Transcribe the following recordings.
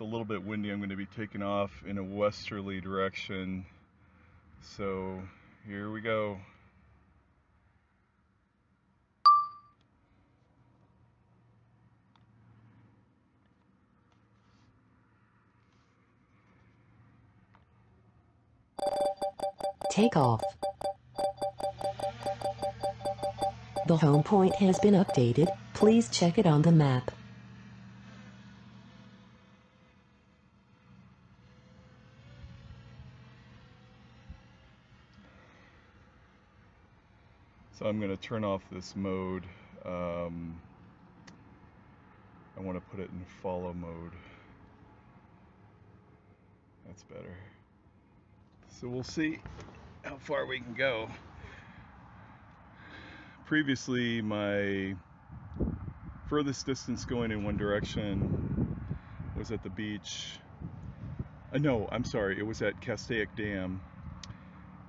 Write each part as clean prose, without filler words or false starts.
it's a little bit windy, I'm going to be taking off in a westerly direction. So here we go. Takeoff. The home point has been updated. Please check it on the map. So I'm going to turn off this mode. I want to put it in follow mode. That's better. So we'll see how far we can go. Previously, my furthest distance going in one direction was at the beach. No, I'm sorry, it was at Castaic Dam.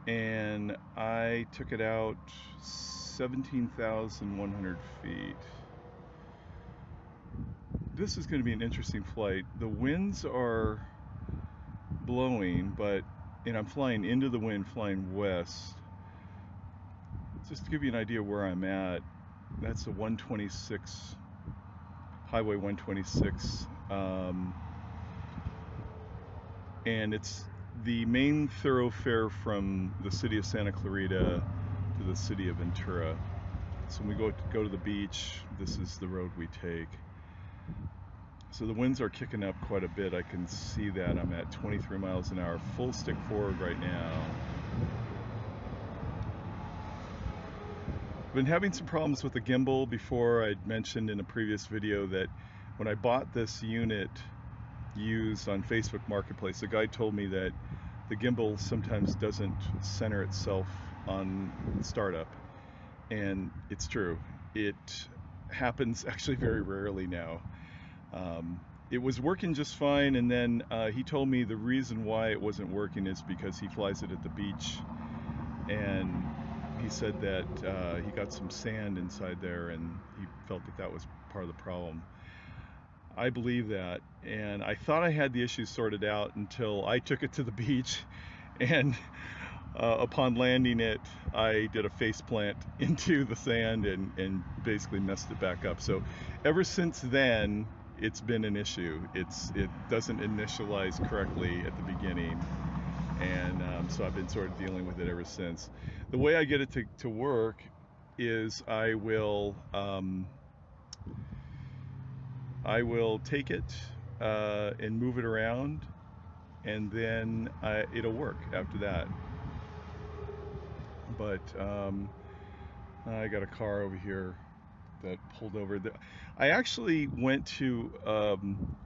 And I took it out 17,100 feet. This is going to be an interesting flight. The winds are blowing, and I'm flying into the wind, flying west. Just to give you an idea where I'm at, that's the 126, Highway 126, and it's the main thoroughfare from the city of Santa Clarita to the city of Ventura. So when we go to the beach, this is the road we take. So the winds are kicking up quite a bit. I can see that. I'm at 23 miles an hour, full stick forward right now. I've been having some problems with the gimbal. Before, I'd mentioned in a previous video that when I bought this unit used on Facebook Marketplace, the guy told me that the gimbal sometimes doesn't center itself on startup, and it's true. It happens actually very rarely now. It was working just fine, and then he told me the reason why it wasn't working is because he flies it at the beach, and he said that he got some sand inside there and he felt that that was part of the problem. I believe that, and I thought I had the issue sorted out until I took it to the beach, and upon landing it, I did a face plant into the sand and basically messed it back up. So ever since then, it's been an issue. It doesn't initialize correctly at the beginning, and so I've been sort of dealing with it ever since. The way I get it to work is I will take it and move it around, and then it'll work after that. But I got a car over here that pulled over. I actually went to a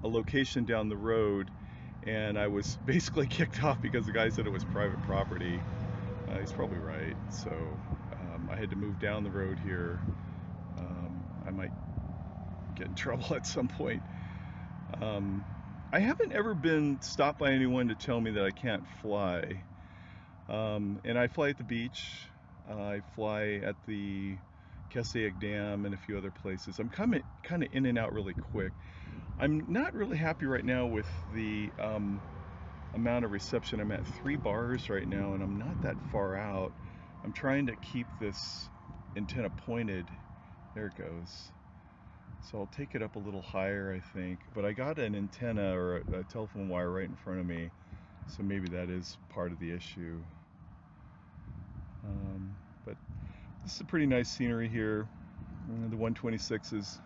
location down the road, and I was basically kicked off because the guy said it was private property. He's probably right. So I had to move down the road here. I might get in trouble at some point. I haven't ever been stopped by anyone to tell me that I can't fly. And I fly at the beach. I fly at the Castaic Dam and a few other places. I'm kind of in and out really quick. I'm not really happy right now with the amount of reception. I'm at 3 bars right now, and I'm not that far out. I'm trying to keep this antenna pointed. There it goes. So I'll take it up a little higher, I think. But I got an antenna or a telephone wire right in front of me, so maybe that is part of the issue. But this is a pretty nice scenery here. The 126 is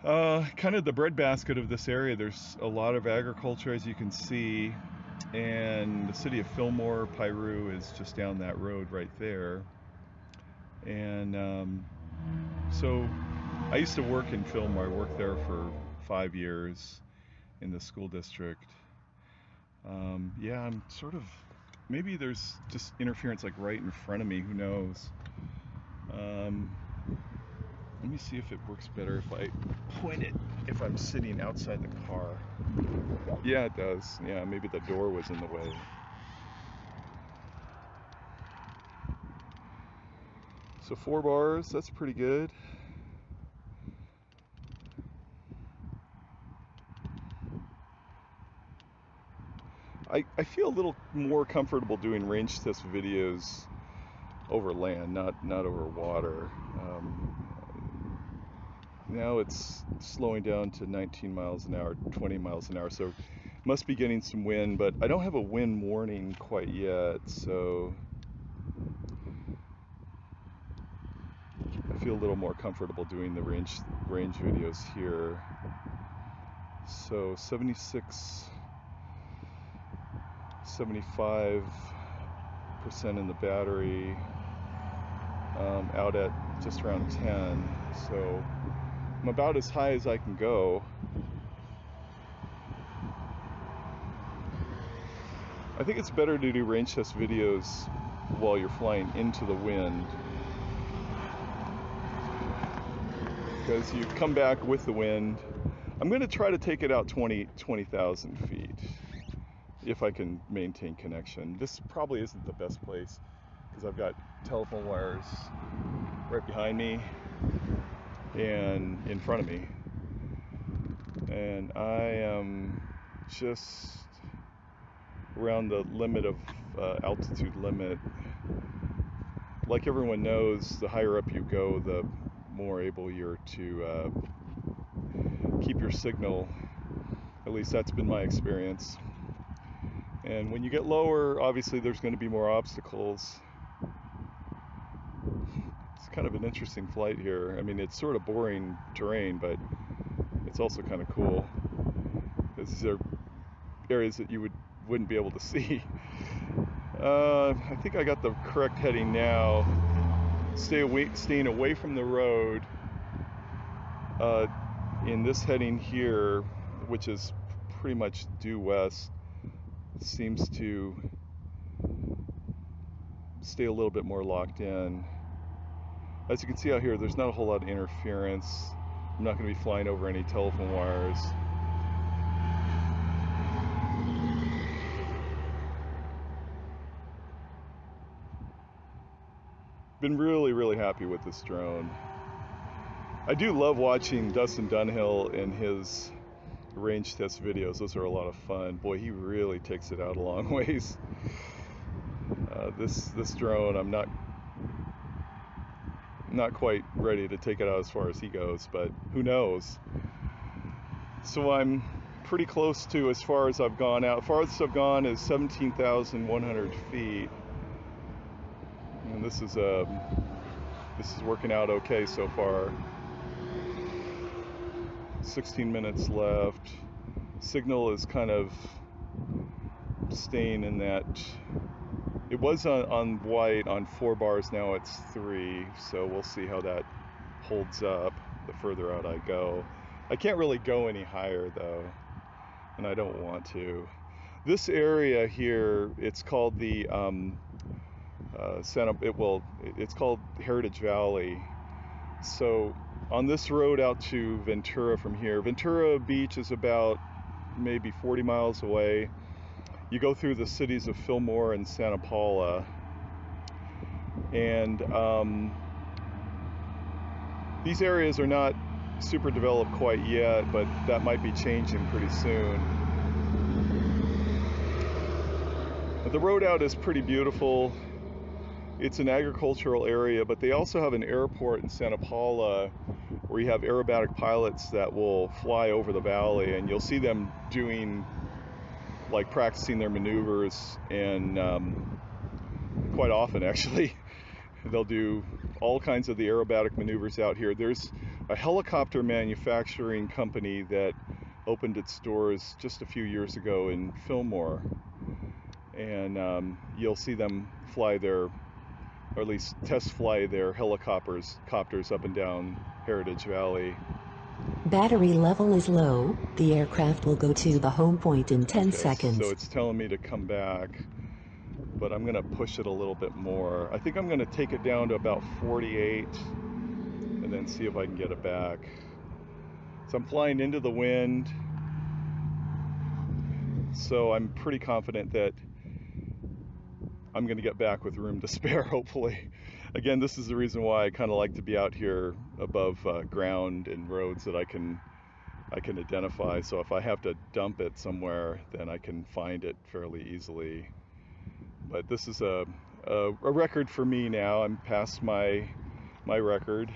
kind of the breadbasket of this area. There's a lot of agriculture, as you can see, and the city of Fillmore, Piru, is just down that road right there. And so I used to work in Fillmore. I worked there for 5 years in the school district. Yeah, I'm sort of, maybe there's just interference like right in front of me, who knows. Let me see if it works better if I point it if I'm sitting outside the car. Yeah, it does. Yeah, maybe the door was in the way. So 4 bars, that's pretty good. I feel a little more comfortable doing range test videos over land, not over water. Now it's slowing down to 19 miles an hour, 20 miles an hour, so must be getting some wind, but I don't have a wind warning quite yet, so I feel a little more comfortable doing the range videos here. So 76, 75% in the battery, out at just around 10, so I'm about as high as I can go. I think it's better to do range test videos while you're flying into the wind, because you come back with the wind. I'm going to try to take it out 20,000 feet if I can maintain connection. This probably isn't the best place because I've got telephone wires right behind me and in front of me, and I am just around the limit of altitude limit. Like everyone knows, the higher up you go, the more able you're to keep your signal. At least that's been my experience. And when you get lower, obviously there's going to be more obstacles. It's kind of an interesting flight here. I mean, it's sort of boring terrain, but it's also kind of cool, because these are areas that you wouldn't be able to see. I think I got the correct heading now. Staying away from the road in this heading here, which is pretty much due west, seems to stay a little bit more locked in. As you can see out here, there's not a whole lot of interference. I'm not going to be flying over any telephone wires. Been really happy with this drone. I do love watching Dustin Dunhill in his range test videos. Those are a lot of fun. Boy, he really takes it out a long ways. This drone, I'm not quite ready to take it out as far as he goes, but who knows. So I'm pretty close to as far as I've gone out. Farthest I've gone is 17,100 feet. And this is working out okay so far. 16 minutes left. Signal is kind of staying in that. It was on white on 4 bars, now it's 3, so we'll see how that holds up the further out I go. I can't really go any higher though, and I don't want to. This area here, it's called the it's called Heritage Valley. So on this road out to Ventura from here, Ventura Beach is about maybe 40 miles away. You go through the cities of Fillmore and Santa Paula, and these areas are not super developed quite yet, but that might be changing pretty soon. But the road out is pretty beautiful. It's an agricultural area, but they also have an airport in Santa Paula where you have aerobatic pilots that will fly over the valley, and you'll see them doing, like, practicing their maneuvers, and quite often actually they'll do all kinds of the aerobatic maneuvers out here. There's a helicopter manufacturing company that opened its doors just a few years ago in Fillmore, and you'll see them fly their, or at least test fly their helicopters up and down Heritage Valley. Battery level is low. The aircraft will go to the home point in 10 seconds. So it's telling me to come back, but I'm going to push it a little bit more. I think I'm going to take it down to about 48 and then see if I can get it back. So I'm flying into the wind, so I'm pretty confident that I'm going to get back with room to spare, hopefully. Again, this is the reason why I kind of like to be out here above ground and roads that I can I can identify. So if I have to dump it somewhere, then I can find it fairly easily. But this is a record for me now. I'm past my record.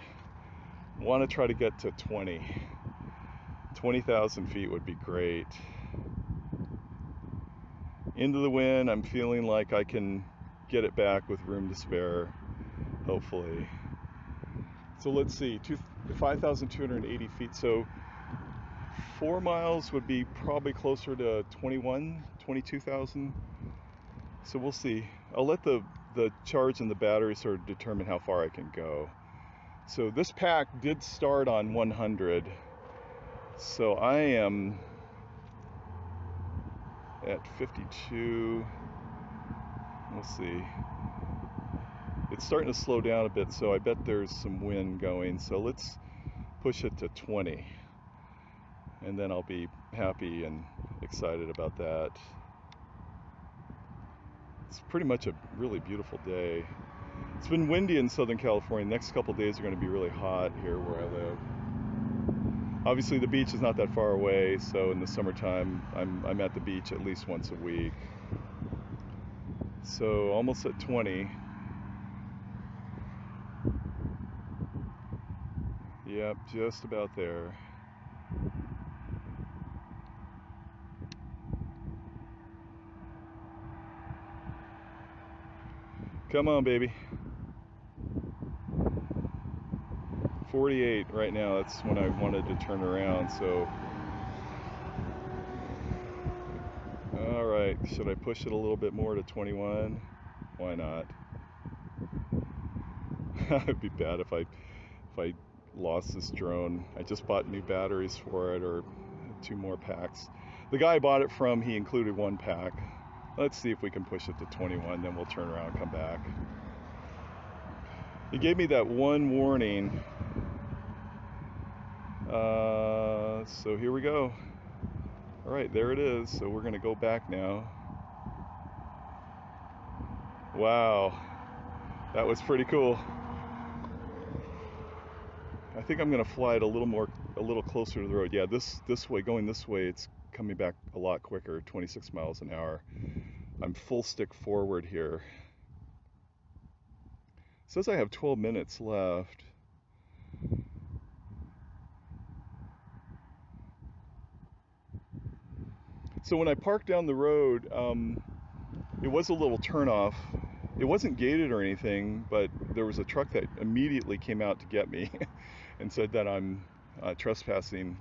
Want to try to get to 20,000 feet would be great. Into the wind, I'm feeling like I can get it back with room to spare, hopefully. So let's see, 5,280 feet. So 4 miles would be probably closer to 22,000. So we'll see. I'll let the charge in the battery sort of determine how far I can go. So this pack did start on 100. So I am at 52. We'll see. It's starting to slow down a bit, so I bet there's some wind going. So let's push it to 20. And then I'll be happy and excited about that. It's pretty much a really beautiful day. It's been windy in Southern California. The next couple days are going to be really hot here where I live. Obviously the beach is not that far away, so in the summertime I'm at the beach at least once a week. So almost at 20. Yep, just about there. Come on, baby. 48 right now. That's when I wanted to turn around, so. All right, should I push it a little bit more to 21? Why not? It'd be bad if I lost this drone. I just bought new batteries for it, or 2 more packs. The guy I bought it from, he included 1 pack. Let's see if we can push it to 21, then we'll turn around and come back. He gave me that 1 warning. So here we go. All right, there it is. So we're gonna go back now. Wow, that was pretty cool. I think I'm gonna fly it a little closer to the road. Yeah, this way, going this way, it's coming back a lot quicker, 26 miles an hour. I'm full stick forward here. It says I have 12 minutes left. So when I parked down the road, it was a little turnoff. It wasn't gated or anything, but there was a truck that immediately came out to get me and said that I'm trespassing,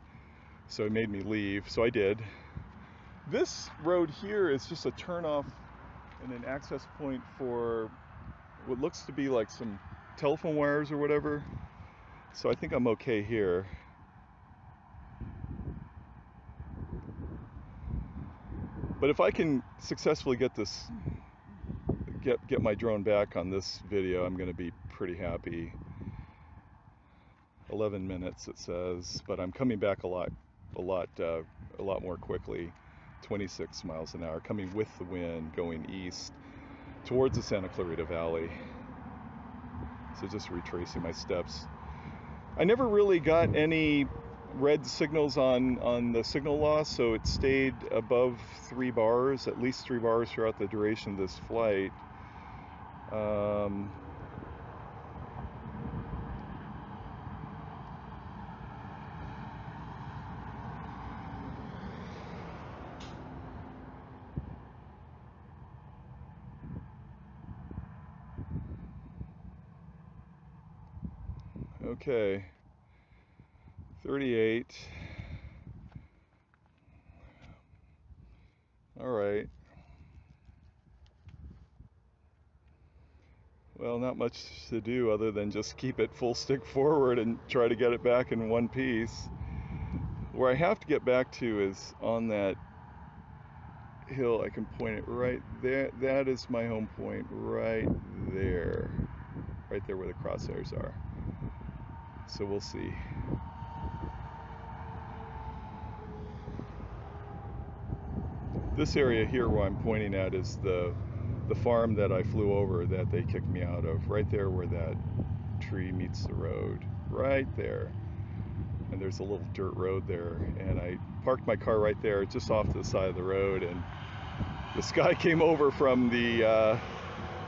so it made me leave, so I did. This road here is just a turnoff and an access point for what looks to be like some telephone wires or whatever, so I think I'm okay here. But if I can successfully get this, get my drone back on this video, I'm going to be pretty happy. 11 minutes it says, but I'm coming back a lot more quickly. 26 miles an hour, coming with the wind, going east towards the Santa Clarita Valley. So just retracing my steps. I never really got any red signals on the signal loss, so it stayed above 3 bars, at least 3 bars throughout the duration of this flight. Okay, 38. All right. Well, not much to do other than just keep it full stick forward and try to get it back in one piece. Where I have to get back to is on that hill. I can point it right there. That is my home point right there. Right there where the crosshairs are. So we'll see. This area here where I'm pointing at is the farm that I flew over that they kicked me out of. Right there where that tree meets the road. Right there. and there's a little dirt road there, and I parked my car right there just off to the side of the road, and this guy came over from the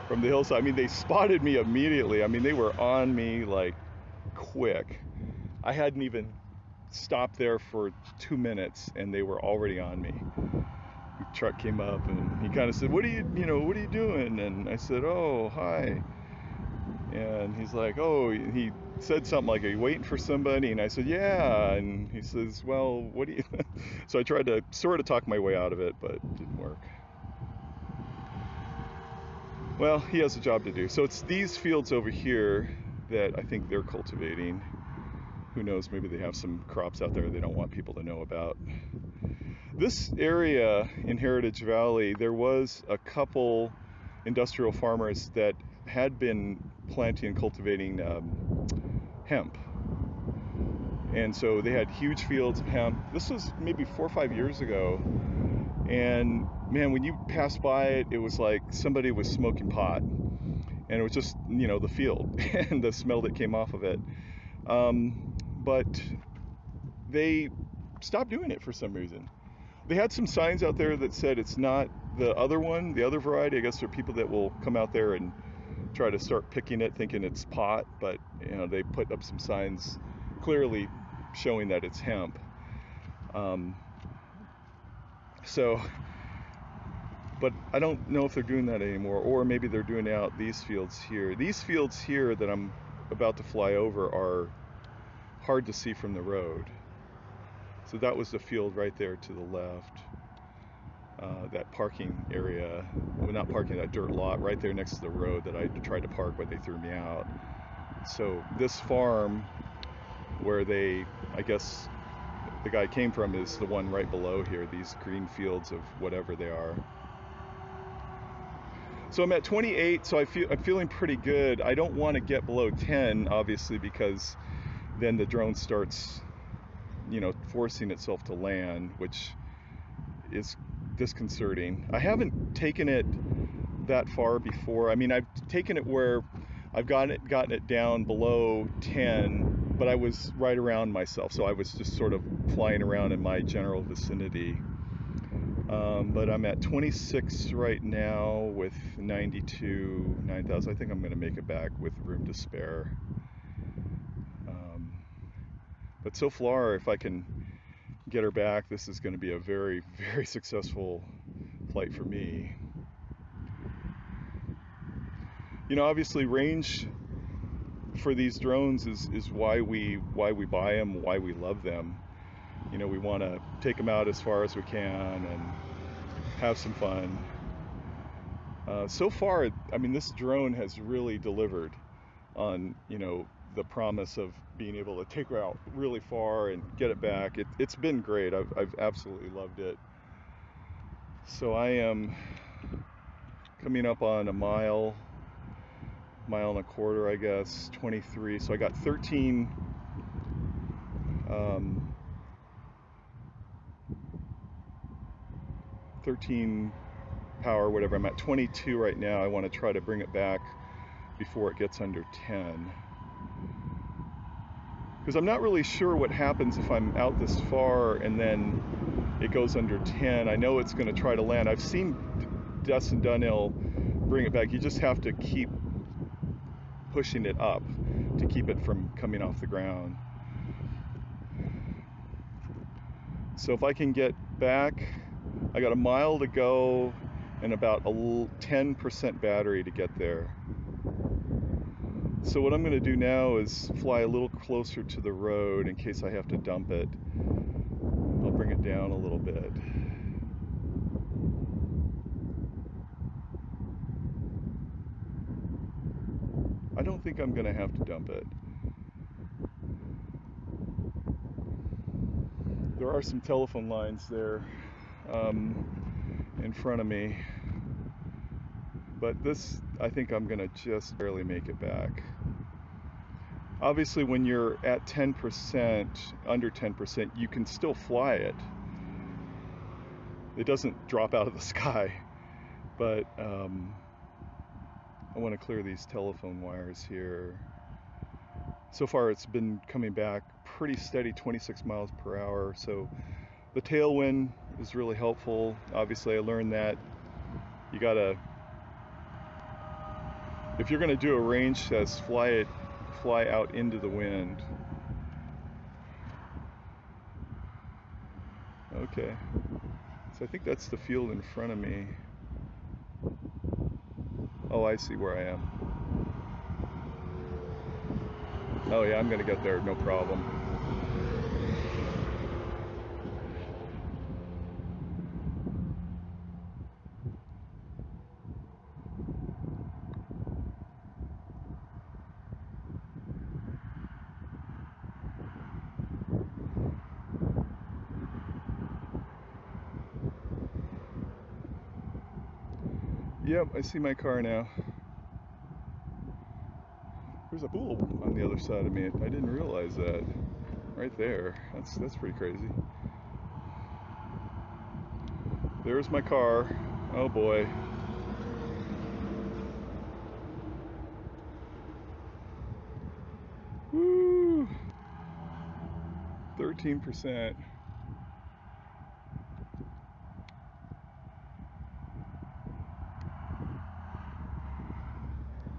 hillside. I mean, they spotted me immediately. I mean, they were on me like quick. I hadn't even stopped there for 2 minutes and they were already on me. The truck came up and he kind of said, what are you doing? And I said, oh, hi. And he's like, oh, he said something like, are you waiting for somebody? And I said, yeah. And he says, well, what do you so I tried to sort of talk my way out of it, but it didn't work. Well, he has a job to do. So it's these fields over here that I think they're cultivating. Who knows, maybe they have some crops out there they don't want people to know about. This area in Heritage Valley, there was a couple industrial farmers that had been planting and cultivating hemp. And so they had huge fields of hemp. This was maybe 4 or 5 years ago. And man, when you passed by it, it was like somebody was smoking pot. And it was just, the field and the smell that came off of it. But they stopped doing it for some reason. They had some signs out there that said it's not the other one, the other variety. I guess there are people that will come out there and try to start picking it thinking it's pot, but they put up some signs clearly showing that it's hemp. But I don't know if they're doing that anymore, or maybe they're doing out these fields here. These fields here that I'm about to fly over are hard to see from the road. So that was the field right there to the left. That parking area, well, not parking, that dirt lot right there next to the road that I tried to park, but they threw me out. So this farm where I guess the guy came from is the one right below here, these green fields of whatever they are. So I'm at 28, so I'm feeling pretty good. I don't want to get below 10, obviously, because then the drone starts, forcing itself to land, which is disconcerting. I haven't taken it that far before. I mean, I've taken it where I've gotten it down below 10, but I was right around myself, so I was just sort of flying around in my general vicinity. But I'm at 26 right now with 92, 9,000. I think I'm going to make it back with room to spare. But so far, if I can get her back, this is going to be a very, very successful flight for me. Obviously range for these drones is why we buy them, why we love them. We want to take them out as far as we can and have some fun. So far, I mean, this drone has really delivered on, the promise of being able to take her out really far and get it back. It's been great. I've absolutely loved it. So I am coming up on a mile and a quarter, I guess, 23. So I got 13 power, whatever. I'm at 22 right now. I want to try to bring it back before it gets under 10. Because I'm not really sure what happens if I'm out this far and then it goes under 10. I know it's going to try to land. I've seen Dustin Dunnell bring it back. You just have to keep pushing it up to keep it from coming off the ground. So if I can get back, I got a mile to go and about a 10% battery to get there. So what I'm going to do now is fly a little closer to the road in case I have to dump it. I'll bring it down a little bit. I don't think I'm going to have to dump it. There are some telephone lines there in front of me. But this, I think I'm going to just barely make it back. Obviously, when you're at 10%, under 10%, you can still fly it. It doesn't drop out of the sky. But I want to clear these telephone wires here. So far, it's been coming back pretty steady 26 miles per hour. So the tailwind is really helpful. Obviously I learned that you gotta, if you're gonna do a range test, fly out into the wind. Okay, so I think that's the field in front of me. Oh, I see where I am. Oh yeah, I'm gonna get there, no problem. Yep, I see my car now. There's a pool on the other side of me. I didn't realize that. Right there. That's pretty crazy. There's my car. Oh boy. Woo! 13%.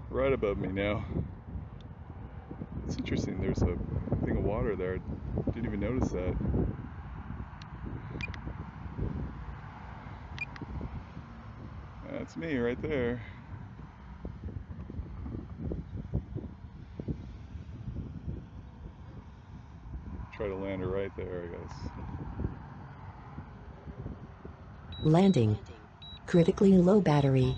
Right above me now. It's interesting, there's a thing of water there. Didn't even notice that. That's me right there. Try to land her right there, I guess. Landing. Critically low battery.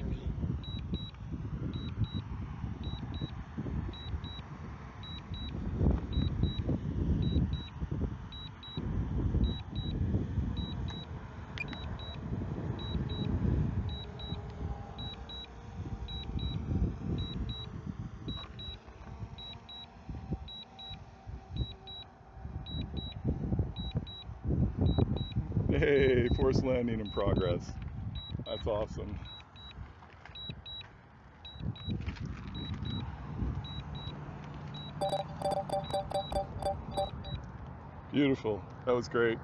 Hey, forced landing in progress. That's awesome. Beautiful. That was great.